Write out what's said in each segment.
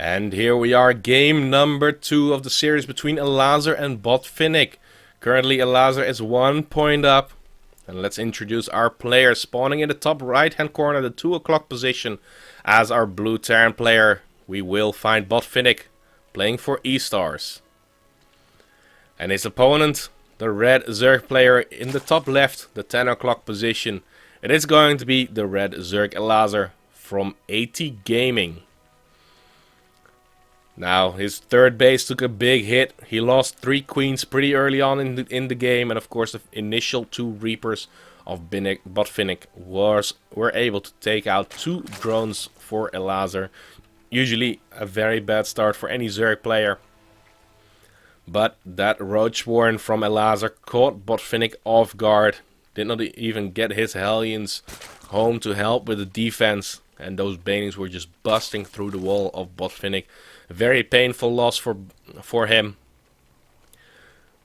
And here we are, game number 2 of the series between Elazer and Botvinnik. Currently Elazer is 1 point up. And let's introduce our players. Spawning in the top right hand corner, the 2 o'clock position. As our blue Terran player, we will find Botvinnik playing for E-Stars. And his opponent, the red Zerg player in the top left, the 10 o'clock position. It is going to be the red Zerg Elazer from AT Gaming. Now, his third base took a big hit. He lost 3 queens pretty early on in the game. And of course, the initial 2 Reapers of Botvinnik were able to take out 2 drones for Elazer. Usually a very bad start for any Zerg player. But that Roach Warren from Elazer caught Botvinnik off guard. Did not even get his Hellions home to help with the defense. And those Banings were just busting through the wall of Botvinnik. A very painful loss for him.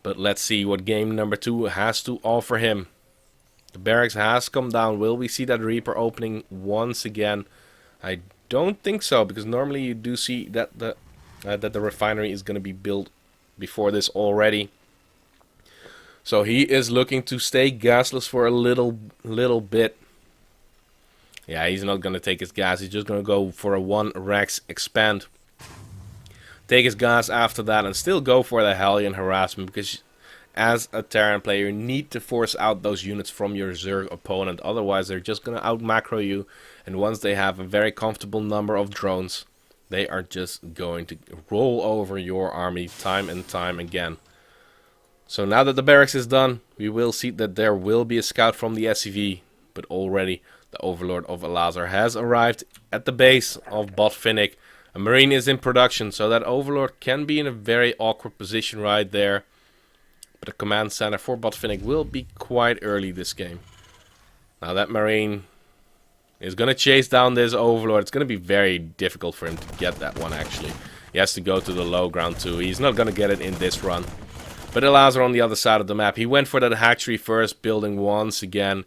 But let's see what game number 2 has to offer him. The barracks has come down. Will we see that Reaper opening once again? I don't think so, because normally you do see that the refinery is going to be built before this already. So he is looking to stay gasless for a little bit. Yeah, he's not going to take his gas. He's just going to go for a 1 Rex expand. Take his gas after that and still go for the Hellion harassment, because as a Terran player you need to force out those units from your Zerg opponent. Otherwise they're just going to out macro you, and once they have a very comfortable number of drones, they are just going to roll over your army time and time again. So now that the barracks is done, we will see that there will be a scout from the SCV, but already the Overlord of Elazer has arrived at the base of Botvinnik. A Marine is in production, so that Overlord can be in a very awkward position right there. But the command center for Botvinnik will be quite early this game. Now that Marine is going to chase down this Overlord. It's going to be very difficult for him to get that one actually. He has to go to the low ground too. He's not going to get it in this run. But Elazer on the other side of the map. He went for that hatchery first, building once again.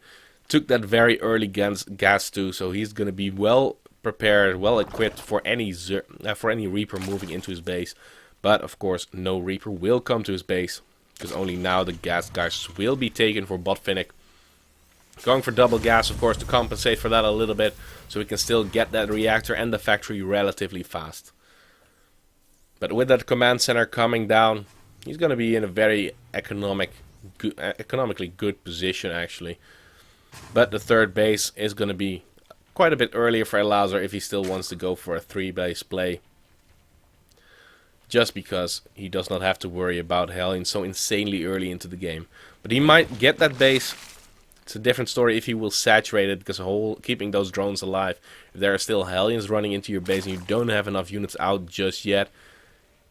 Took that very early gas too, so he's going to be well prepared, well equipped for any Reaper moving into his base. But of course no Reaper will come to his base, because only now the gas guys will be taken for Botvinnik. Going for double gas of course to compensate for that a little bit, so we can still get that reactor and the factory relatively fast. But with that command center coming down, he's going to be in a very economically good position actually. But the third base is going to be quite a bit earlier for Elazer if he still wants to go for a 3-base play. Just because he does not have to worry about Hellions so insanely early into the game. But he might get that base. It's a different story if he will saturate it, because keeping those drones alive. If there are still Hellions running into your base and you don't have enough units out just yet,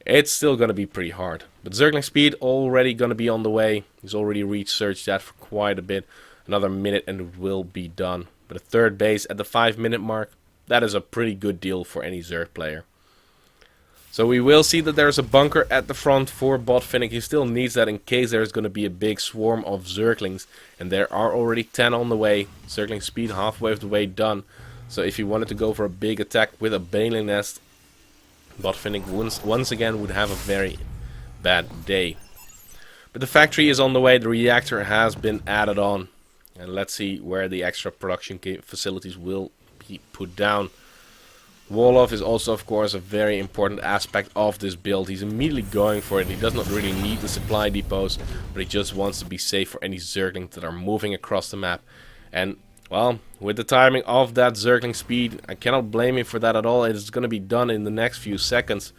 it's still going to be pretty hard. But Zergling speed already going to be on the way. He's already researched that for quite a bit. Another minute and it will be done. But a third base at the 5-minute mark, that is a pretty good deal for any Zerg player. So we will see that there's a bunker at the front for Botvinnik. He still needs that in case there's going to be a big swarm of Zerglings. And there are already 10 on the way. Zergling speed halfway of the way done. So if he wanted to go for a big attack with a Baneling Nest, Botvinnik once again would have a very bad day. But the factory is on the way. The reactor has been added on. And let's see where the extra production facilities will be put down. Wolof is also, of course, a very important aspect of this build. He's immediately going for it. He does not really need the supply depots, but he just wants to be safe for any Zerglings that are moving across the map. And, well, with the timing of that Zergling speed, I cannot blame him for that at all. It is going to be done in the next few seconds.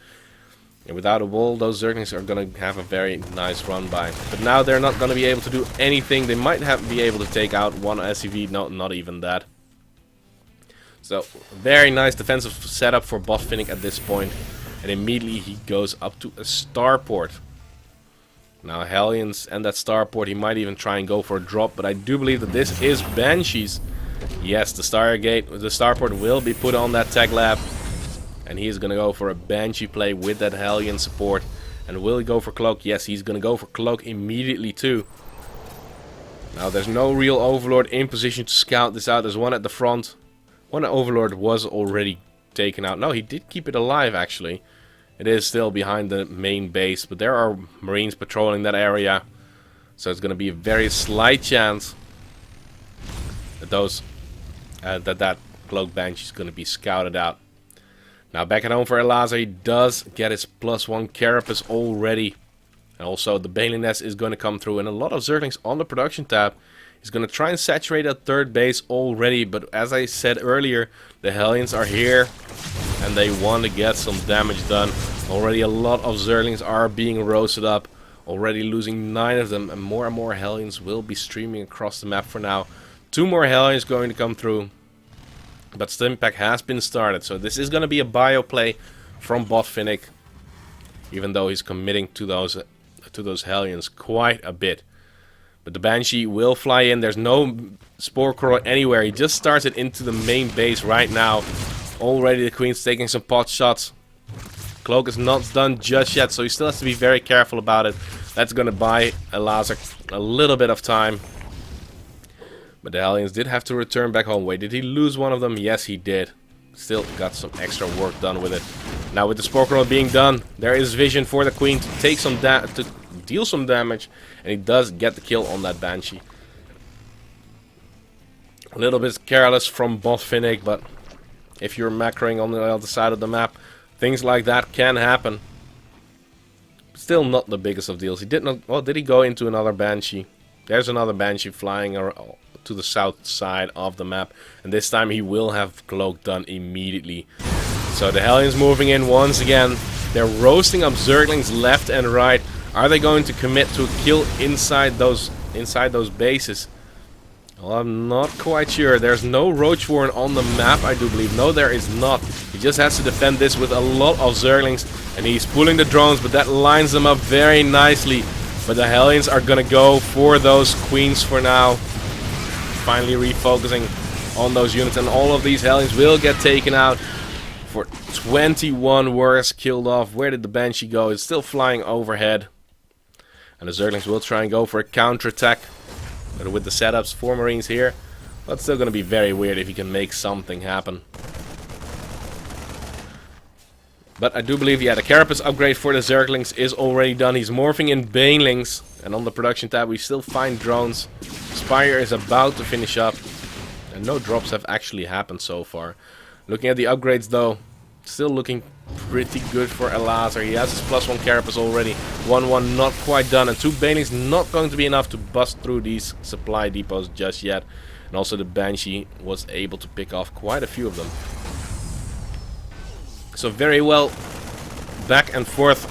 And without a wall, those Zerglings are going to have a very nice run by. But now they're not going to be able to do anything. They might be able to take out one SCV. No, not even that. So, very nice defensive setup for Botvinnik at this point. And immediately he goes up to a starport. Now Hellions and that starport, he might even try and go for a drop. But I do believe that this is Banshees. Yes, the starport will be put on that tech lab. And he is going to go for a Banshee play with that Hellion support. And will he go for Cloak? Yes, he's going to go for Cloak immediately too. Now there's no real Overlord in position to scout this out. There's one at the front. One Overlord was already taken out. No, he did keep it alive, actually. It is still behind the main base, but there are Marines patrolling that area. So it's going to be a very slight chance that that Cloak Banshee is going to be scouted out. Now back at home for Elazer, he does get his +1 Carapace already. And also the Baneling Nest is going to come through, and a lot of Zerglings on the production tab. He's going to try and saturate that third base already, but as I said earlier, the Hellions are here and they want to get some damage done. Already a lot of Zerglings are being roasted up, already losing 9 of them, and more Hellions will be streaming across the map for now. 2 more Hellions going to come through, but Stimpack has been started, so this is going to be a bio play from Botvinnik, even though he's committing to those Hellions quite a bit. But the Banshee will fly in. There's no Spore Coral anywhere. He just starts it into the main base right now. Already the Queen's taking some pot shots. Cloak is not done just yet, so he still has to be very careful about it. That's going to buy Elazer a little bit of time. But the Hellions did have to return back home. Wait, did he lose one of them? Yes, he did. Still got some extra work done with it. Now with the Spore Coral being done, there is vision for the Queen to take some to deal some damage, and he does get the kill on that Banshee. A little bit careless from Botvinnik, but if you're macroing on the other side of the map, things like that can happen. Still not the biggest of deals. He did not. Well, did he go into another Banshee? There's another Banshee flying to the south side of the map, and this time he will have Cloak done immediately. So the Hellions moving in once again. They're roasting up Zerglings left and right. Are they going to commit to a kill inside those bases? Well, I'm not quite sure. There's no Roach Warren on the map, I do believe. No, there is not. He just has to defend this with a lot of Zerglings, and he's pulling the drones, but that lines them up very nicely. But the Hellions are gonna go for those Queens for now. Finally refocusing on those units, and all of these Hellions will get taken out. For 21 warriors killed off. Where did the Banshee go? It's still flying overhead. And the Zerglings will try and go for a counterattack. But with the setups, 4 Marines here. That's still going to be very weird if he can make something happen. But I do believe, yeah, the Carapace upgrade for the Zerglings is already done. He's morphing in Banelings. And on the production tab we still find drones. Spire is about to finish up. And no drops have actually happened so far. Looking at the upgrades though, still looking pretty good for Elazer. He has his +1 Carapace already. 1-1 not quite done, and 2 Banelings not going to be enough to bust through these supply depots just yet. And also the Banshee was able to pick off quite a few of them. So very well back and forth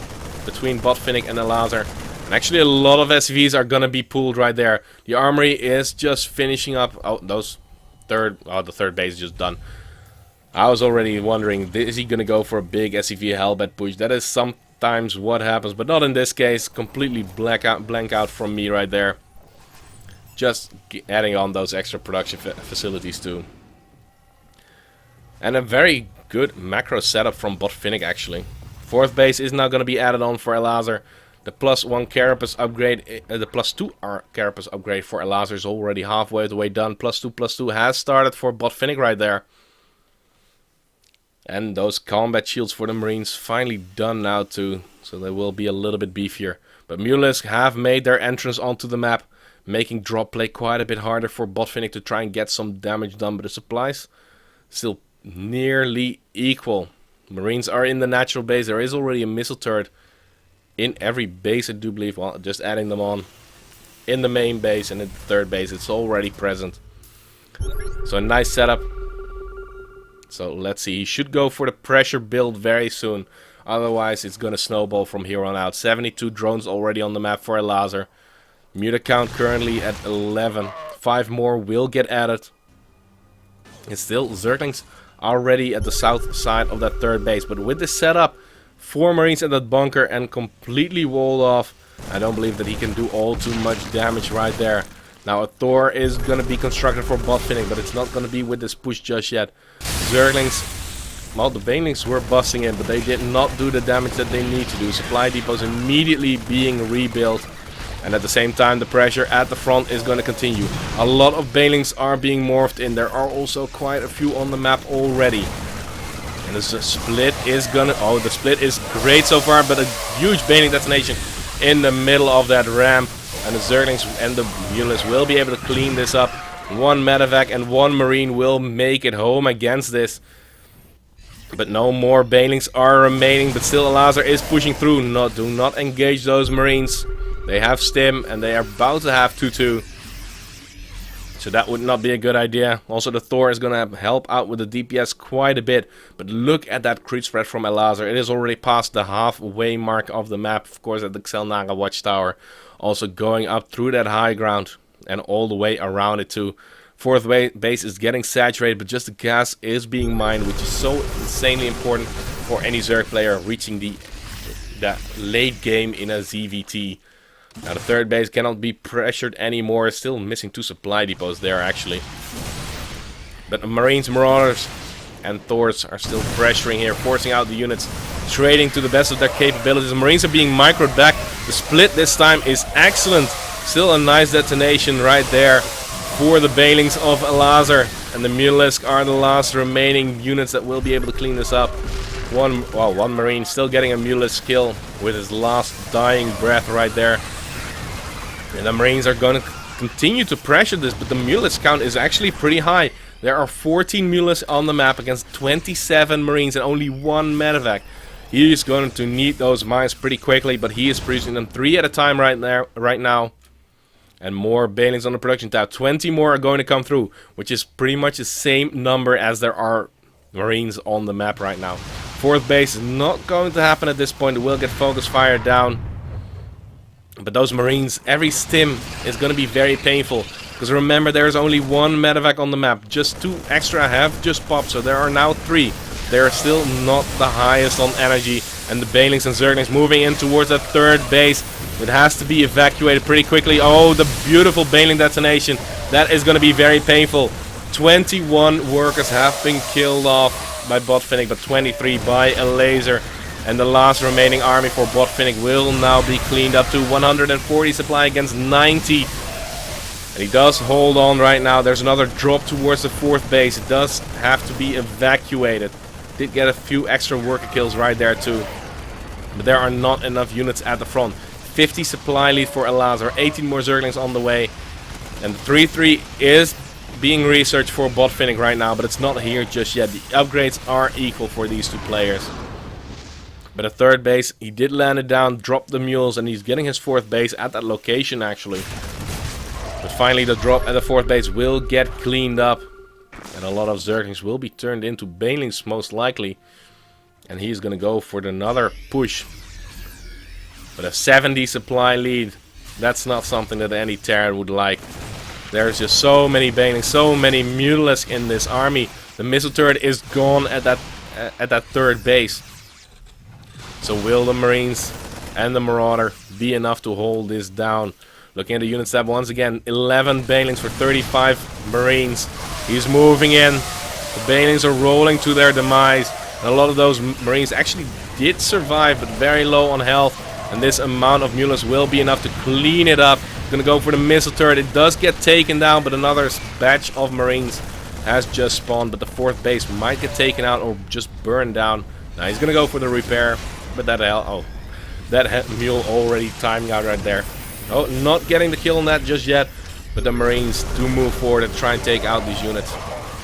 between Botvinnik and Elazer. And actually a lot of SCVs are gonna be pulled right there. The armory is just finishing up. Oh, the third base is just done. I was already wondering, is he going to go for a big SCV Hellbat push? That is sometimes what happens, but not in this case. Completely blank out from me right there. Just adding on those extra production facilities too. And a very good macro setup from Botvinnik actually. 4th base is now going to be added on for Elazer. The +1 Carapace upgrade, the +2 Carapace upgrade for Elazer is already halfway the way done. +2/+2 has started for Botvinnik right there. And those combat shields for the Marines finally done now too, so they will be a little bit beefier. But Mulisk have made their entrance onto the map, making drop play quite a bit harder for Botvinnik to try and get some damage done. But the supplies still nearly equal. Marines are in the natural base. There is already a missile turret in every base, I do believe. Well, just adding them on in the main base and in the 3rd base. It's already present. So a nice setup. So let's see, he should go for the pressure build very soon. Otherwise it's going to snowball from here on out. 72 drones already on the map for Elazer. Muta count currently at 11. 5 more will get added. It's still Zerglings already at the south side of that 3rd base. But with this setup, 4 Marines at that bunker and completely walled off. I don't believe that he can do all too much damage right there. Now a Thor is going to be constructed for Botvinnik, but it's not going to be with this push just yet. Zerglings, well, the Banelings were busting in, but they did not do the damage that they need to do. Supply depots immediately being rebuilt, and at the same time the pressure at the front is going to continue. A lot of Banelings are being morphed in. There are also quite a few on the map already. And The split is gonna... Oh, the split is great so far, but a huge baneling detonation in the middle of that ramp. And the Zerglings and the Mulists will be able to clean this up. One medevac and one Marine will make it home against this. But no more banelings are remaining, but still Elazer is pushing through. Do not engage those Marines. They have stim and they are about to have 2-2. So that would not be a good idea. Also the Thor is going to help out with the DPS quite a bit. But look at that creep spread from Elazer. It is already past the halfway mark of the map. Of course at the Xel'Naga Watchtower. Also going up through that high ground. And all the way around it too. Fourth base is getting saturated, but just the gas is being mined, which is so insanely important for any Zerg player reaching the late game in a ZVT. Now the third base cannot be pressured anymore. Still missing 2 supply depots there actually. But the Marines, Marauders and Thors are still pressuring here, forcing out the units, trading to the best of their capabilities. The Marines are being microed back. The split this time is excellent. Still a nice detonation right there for the banelings of Elazer. And the Mutalisk are the last remaining units that will be able to clean this up. One Marine still getting a Mutalisk kill with his last dying breath right there. And the Marines are going to continue to pressure this, but the Mutalisk count is actually pretty high. There are 14 Mutalisks on the map against 27 Marines and only 1 medevac. He is going to need those mines pretty quickly, but he is producing them 3 at a time right now. And more banelings on the production tab. 20 more are going to come through, which is pretty much the same number as there are Marines on the map right now. Fourth base is not going to happen at this point. It will get focus fire down. But those Marines, every stim is going to be very painful. Because remember, there is only 1 medevac on the map. Just 2 extra have just popped, so there are now 3. They are still not the highest on energy. And the banelings and Zerglings moving in towards that third base. It has to be evacuated pretty quickly. Oh, the beautiful baneling detonation. That is going to be very painful. 21 workers have been killed off by Botvinnik, but 23 by Elazer. And the last remaining army for Botvinnik will now be cleaned up to 140 supply against 90. And he does hold on right now. There's another drop towards the fourth base. It does have to be evacuated. Did get a few extra worker kills right there too. But there are not enough units at the front. 50 supply lead for Elazer. 18 more Zerglings on the way. And the 3-3 is being researched for Botvinnik right now, but it's not here just yet. The upgrades are equal for these 2 players. But a third base, he did land it down, dropped the mules, and he's getting his fourth base at that location actually. But finally the drop at the fourth base will get cleaned up. And a lot of Zerglings will be turned into banelings most likely. And he's gonna go for another push. But a 70 supply lead, that's not something that any Terran would like. There's just so many banelings, so many Mutalisks in this army. The missile turret is gone at that third base. So will the Marines and the Marauder be enough to hold this down? Looking at the unit tab once again, 11 banelings for 35 Marines. He's moving in. The banelings are rolling to their demise. And a lot of those Marines actually did survive, but very low on health. And this amount of Mutalisks will be enough to clean it up. Gonna go for the missile turret. It does get taken down, but another batch of Marines has just spawned. But the fourth base might get taken out or just burned down. Now he's gonna go for the repair. But that mule already timing out right there. Oh, not getting the kill on that just yet. But the Marines do move forward and try and take out these units.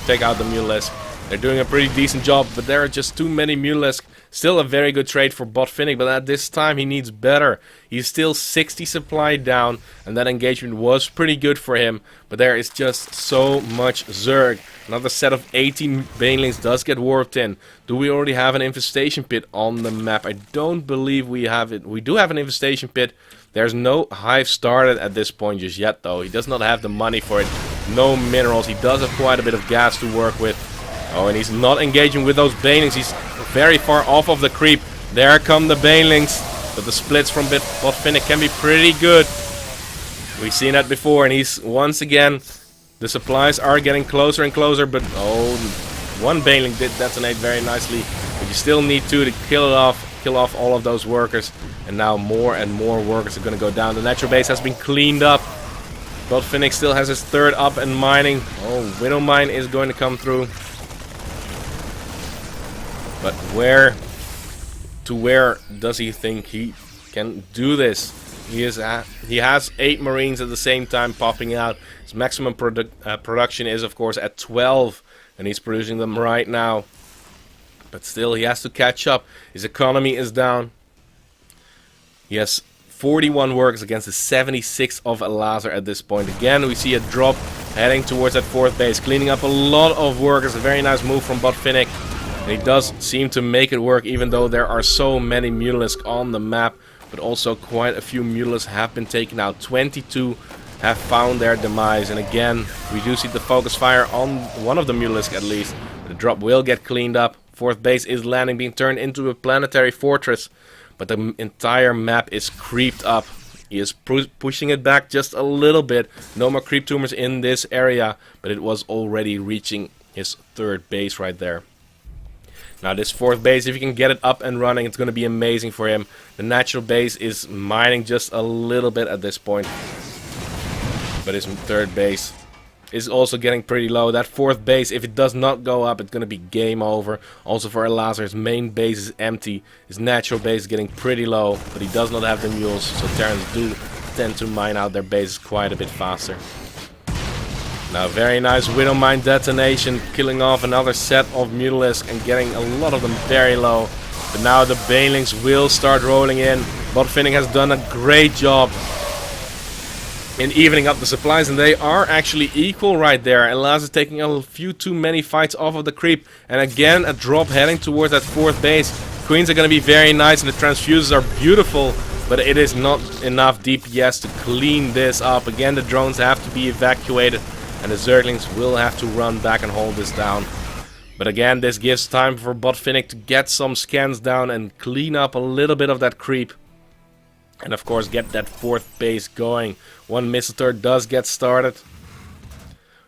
Take out the Mutalisks. They're doing a pretty decent job, but there are just too many Mutalisks. Still a very good trade for Botvinnik, but at this time he needs better. He's still 60 supply down, and that engagement was pretty good for him. But there is just so much Zerg. Another set of 18 banelings does get warped in. Do we already have an infestation pit on the map? I don't believe we have it. We do have an infestation pit. There's no hive started at this point just yet, though. He does not have the money for it. No minerals. He does have quite a bit of gas to work with. Oh, and he's not engaging with those banelings. He's very far off of the creep. There come the banelings. But the splits from Botvinnik can be pretty good. We've seen that before, and he's once again... The supplies are getting closer and closer, but oh, one baneling did detonate very nicely. But you still need 2 to kill off all of those workers. And now more and more workers are going to go down. The natural base has been cleaned up. Botvinnik still has his third up and mining. Oh, Widow Mine is going to come through. But where does he think he can do this? He has 8 Marines at the same time popping out. His maximum production is, of course, at 12, and he's producing them right now. But still, he has to catch up. His economy is down. He has 41 workers against the 76 of Elazer at this point. Again, we see a drop heading towards that 4th base, cleaning up a lot of workers. A very nice move from Botvinnik. And he does seem to make it work, even though there are so many Mutalisks on the map. But also quite a few Mutalisks have been taken out. 22 have found their demise. And again, we do see the focus fire on one of the Mutalisks at least. The drop will get cleaned up. 4th base is landing, being turned into a planetary fortress. But the entire map is creeped up. He is pushing it back just a little bit. No more creep tumors in this area. But it was already reaching his 3rd base right there. Now this 4th base, if you can get it up and running, it's going to be amazing for him. The natural base is mining just a little bit at this point. But his 3rd base is also getting pretty low. That 4th base, if it does not go up, it's going to be game over. Also for Elazer, his main base is empty. His natural base is getting pretty low, but he does not have the mules. So Terrans do tend to mine out their bases quite a bit faster. Now, very nice Widow Mine detonation, killing off another set of Mutalisks and getting a lot of them very low. But now the Banelings will start rolling in. Botvinnik has done a great job in evening up the supplies, and they are actually equal right there. Elazer taking a few too many fights off of the creep. And again, a drop heading towards that 4th base. Queens are going to be very nice, and the transfuses are beautiful. But it is not enough DPS to clean this up. Again, the drones have to be evacuated. And the Zerglings will have to run back and hold this down. But again, this gives time for Botvinnik to get some scans down and clean up a little bit of that creep. And of course get that 4th base going. One missile turret does get started.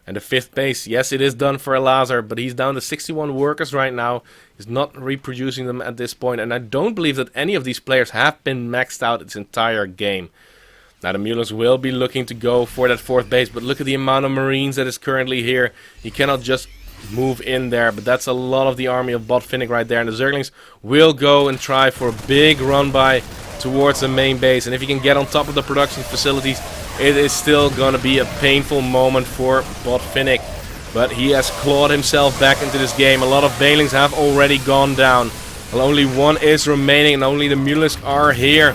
And the 5th base, yes, it is done for Elazer, but he's down to 61 workers right now. He's not reproducing them at this point. And I don't believe that any of these players have been maxed out its entire game. Now the Mutalisks will be looking to go for that 4th base, but look at the amount of Marines that is currently here. He cannot just move in there, but that's a lot of the army of Botvinnik right there. And the Zerglings will go and try for a big run by towards the main base. And if he can get on top of the production facilities, it is still going to be a painful moment for Botvinnik. But he has clawed himself back into this game. A lot of Banelings have already gone down. Well, only one is remaining, and only the Mutalisks are here.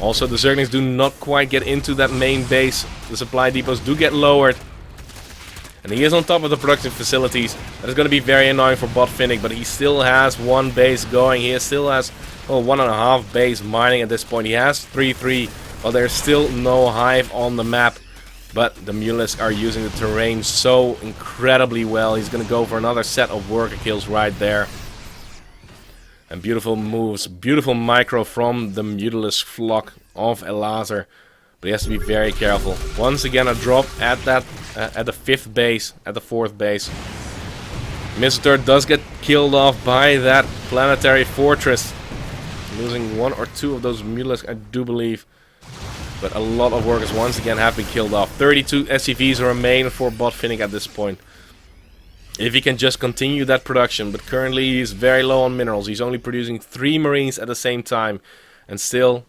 Also, the Zerglings do not quite get into that main base. The supply depots do get lowered. And he is on top of the production facilities. That is going to be very annoying for Botvinnik, but he still has 1 base going. He still has 1.5 base mining at this point. He has 3-3, but there's still no hive on the map. But the Mutalisks are using the terrain so incredibly well. He's going to go for another set of worker kills right there. And beautiful moves, beautiful micro from the Mutalisk flock of Elazer. But he has to be very careful. Once again, a drop at that at the 5th base, at the 4th base. Missile turret does get killed off by that planetary fortress. Losing 1 or 2 of those Mutalisks, I do believe. But a lot of workers once again have been killed off. 32 SCVs remain for Botvinnik at this point. If he can just continue that production, but currently he's very low on minerals. He's only producing 3 Marines at the same time. And still,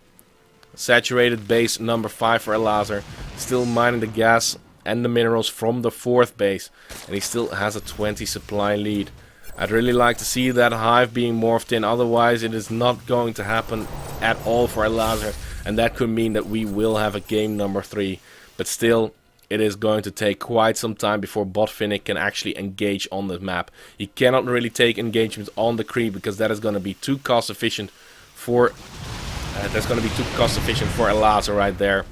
saturated base number 5 for Elazer. Still mining the gas and the minerals from the 4th base. And he still has a 20 supply lead. I'd really like to see that hive being morphed in. Otherwise, it is not going to happen at all for Elazer. And that could mean that we will have a game number 3. But still, it is going to take quite some time before Botvinnik can actually engage on the map. He cannot really take engagement on the creep because that is going to be too cost efficient for Elazer right there.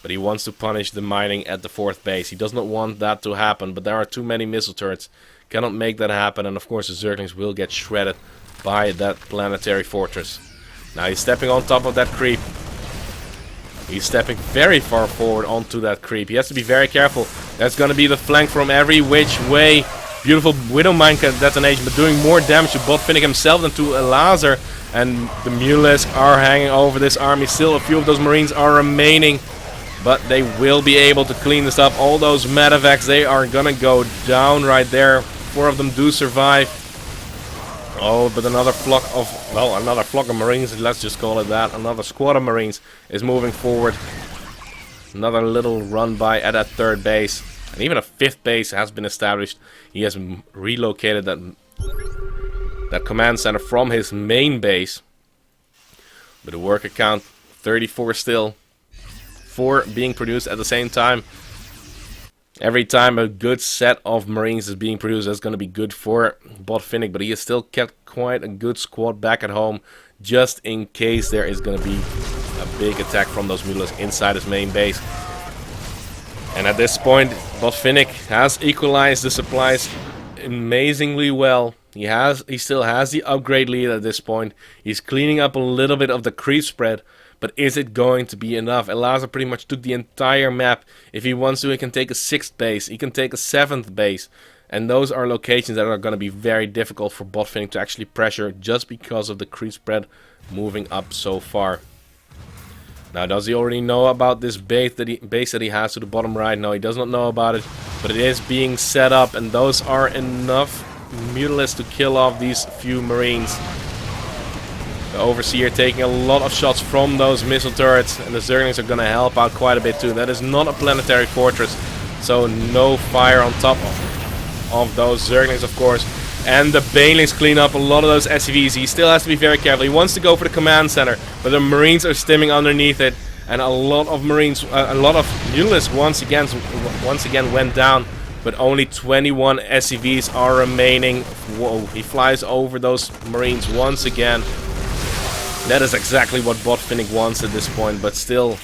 But he wants to punish the mining at the 4th base. He does not want that to happen, but there are too many missile turrets. Cannot make that happen, and of course the Zerglings will get shredded by that planetary fortress. Now he's stepping on top of that creep. He's stepping very far forward onto that creep. He has to be very careful. That's going to be the flank from every which way. Beautiful Widow Mine detonation, but doing more damage to Botvinnik himself than to Elazer. And the Mutalisks are hanging over this army. Still, a few of those Marines are remaining. But they will be able to clean this up. All those medevacs, they are going to go down right there. 4 of them do survive. Oh, but another flock of, well, another flock of Marines, let's just call it that. Another squad of Marines is moving forward. Another little run by at that third base. And even a fifth base has been established. He has relocated that command center from his main base. But the worker count, 34 still. 4 being produced at the same time. Every time a good set of Marines is being produced, that's going to be good for Botvinnik. But he has still kept quite a good squad back at home, just in case there is going to be a big attack from those mulas inside his main base. And at this point, Botvinnik has equalized the supplies amazingly well. He still has the upgrade lead at this point. He's cleaning up a little bit of the creep spread. But is it going to be enough? Elazer pretty much took the entire map. If he wants to, he can take a 6th base. He can take a 7th base. And those are locations that are going to be very difficult for Botvinnik to actually pressure, just because of the creep spread moving up so far. Now, does he already know about this base that he has to the bottom right? No, he does not know about it. But it is being set up, and those are enough mutalisks to kill off these few Marines. The Overseer taking a lot of shots from those missile turrets, and the Zerglings are going to help out quite a bit too. That is not a planetary fortress, so no fire on top of those Zerglings, of course. And the Banelings clean up a lot of those SCVs. He still has to be very careful. He wants to go for the command center, but the Marines are stimming underneath it, and a lot of Marines, a lot of mutalisks once again went down. But only 21 SCVs are remaining. Whoa, he flies over those Marines once again. That is exactly what Botvinnik wants at this point, but still,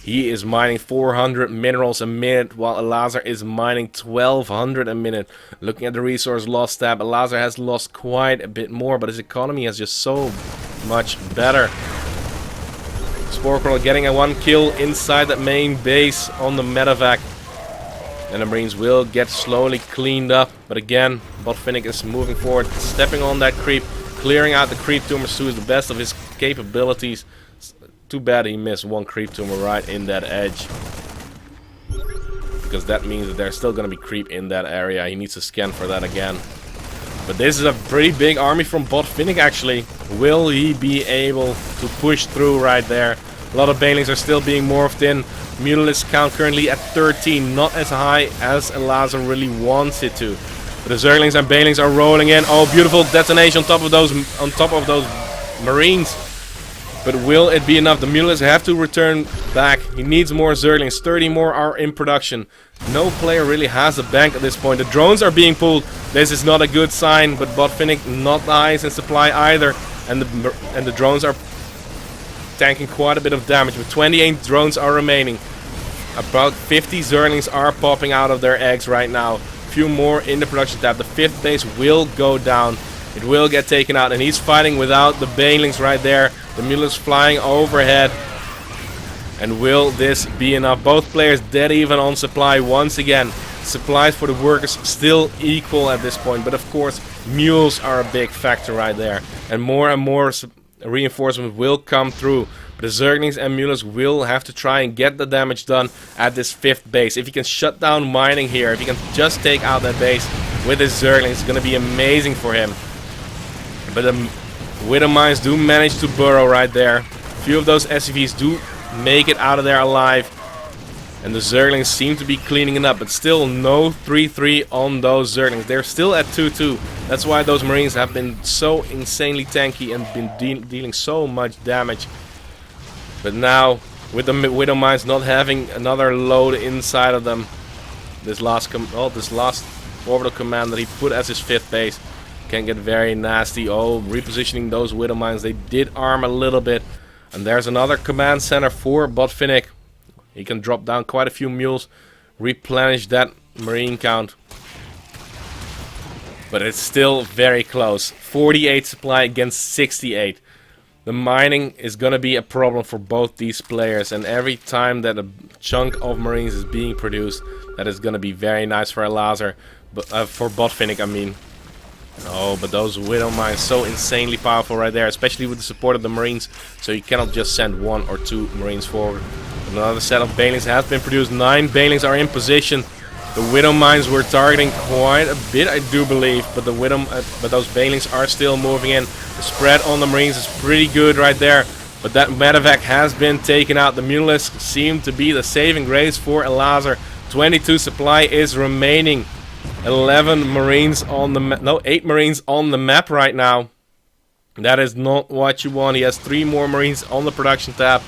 he is mining 400 minerals a minute, while Elazer is mining 1200 a minute. Looking at the resource loss tab, Elazer has lost quite a bit more, but his economy is just so much better. Sporkroll getting a 1 kill inside that main base on the medevac. And the Marines will get slowly cleaned up, but again, Botvinnik is moving forward, stepping on that creep. Clearing out the creep tumors to the best of his capabilities. Too bad he missed 1 creep tumor right in that edge. Because that means that there's still going to be creep in that area. He needs to scan for that again. But this is a pretty big army from Botvinnik actually. Will he be able to push through right there? A lot of Banelings are still being morphed in. Mutalist count currently at 13. Not as high as Elazer really wants it to. But the Zerglings and Banelings are rolling in. Oh, beautiful detonation on top of those Marines. But will it be enough? The Mutalisks have to return back. He needs more Zerglings. 30 more are in production. No player really has a bank at this point. The drones are being pulled. This is not a good sign, but Botvinnik not the highest in supply either. And the drones are tanking quite a bit of damage. But 28 drones are remaining. About 50 Zerglings are popping out of their eggs right now. Few more in the production tab. The 5th base will go down. It will get taken out, and he's fighting without the Banelings right there. The Mulas flying overhead. And will this be enough? Both players dead even on supply once again. Supplies for the workers still equal at this point, but of course mules are a big factor right there. And more reinforcement will come through. But the Zerglings and Mulas will have to try and get the damage done at this 5th base. If he can shut down mining here, if he can just take out that base with his Zerglings, it's going to be amazing for him. But the Widow Mines do manage to burrow right there. A few of those SCVs do make it out of there alive. And the Zerglings seem to be cleaning it up, but still no 3-3 on those Zerglings. They're still at 2-2. That's why those Marines have been so insanely tanky and been dealing so much damage. But now, with the Widow Mines not having another load inside of them, this last orbital command that he put as his 5th base can get very nasty. Oh, repositioning those Widow Mines, they did arm a little bit. And there's another command center for Botvinnik. He can drop down quite a few mules, replenish that Marine count. But it's still very close. 48 supply against 68. The mining is going to be a problem for both these players, and every time that a chunk of Marines is being produced, that is going to be very nice for Elazer, but for Botvinnik, I mean. Oh, but those Widow Mines so insanely powerful right there, especially with the support of the Marines, so you cannot just send 1 or 2 Marines forward. Another set of Banelings has been produced. 9 Banelings are in position. The Widow mines were targeting quite a bit, I do believe, but but those Banelings are still moving in. The spread on the Marines is pretty good right there, but that medevac has been taken out. The Mutalisks seem to be the saving grace for Elazer. 22 supply is remaining. 11 Marines on the map. No, 8 Marines on the map right now. That is not what you want. He has 3 more Marines on the production tab.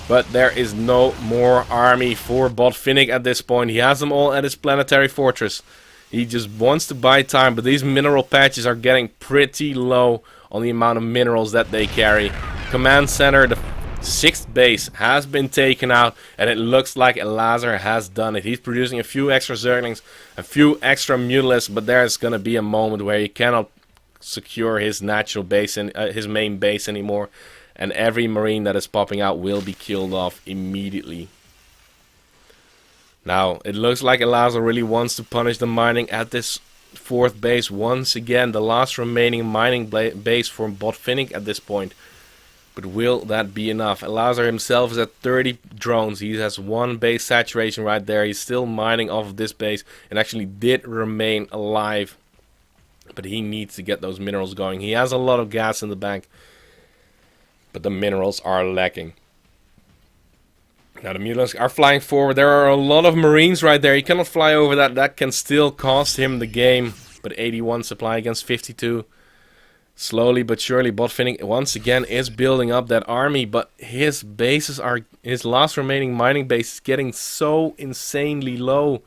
But there is no more army for Botvinnik at this point. He has them all at his planetary fortress. He just wants to buy time. But these mineral patches are getting pretty low on the amount of minerals that they carry. Command center, the 6th base, has been taken out. And it looks like Elazer has done it. He's producing a few extra Zerglings, a few extra Mutalisks. But there's going to be a moment where he cannot secure his natural base and his main base anymore. And every Marine that is popping out will be killed off immediately. Now, it looks like Elazer really wants to punish the mining at this 4th base. Once again, the last remaining mining base for Botvinnik at this point. But will that be enough? Elazer himself is at 30 drones. He has 1 base saturation right there. He's still mining off of this base and actually did remain alive. But he needs to get those minerals going. He has a lot of gas in the bank, but the minerals are lacking. Now the Mutalisks are flying forward. There are a lot of Marines right there. He cannot fly over that. That can still cost him the game. But 81 supply against 52. Slowly but surely, Botvinnik once again is building up that army. But his bases are... his last remaining mining base is getting so insanely low.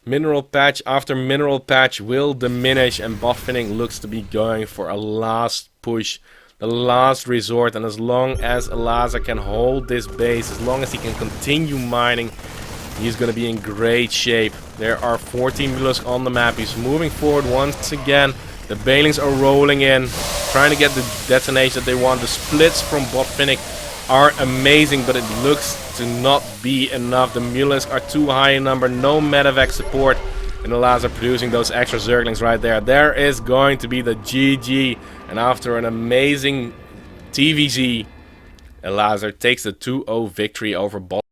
Mineral patch after mineral patch will diminish. And Botvinnik looks to be going for a last push. The last resort, and as long as Elazer can hold this base, as long as he can continue mining, he's going to be in great shape. There are 14 Mutalisks on the map. He's moving forward once again. The Banelings are rolling in, trying to get the detonation that they want. The splits from Botvinnik are amazing, but it looks to not be enough. The Mutalisks are too high in number. No medevac support. And Elazer producing those extra Zerglings right there. There is going to be the GG. And after an amazing TVZ, Elazer takes the 2-0 victory over Botvinnik.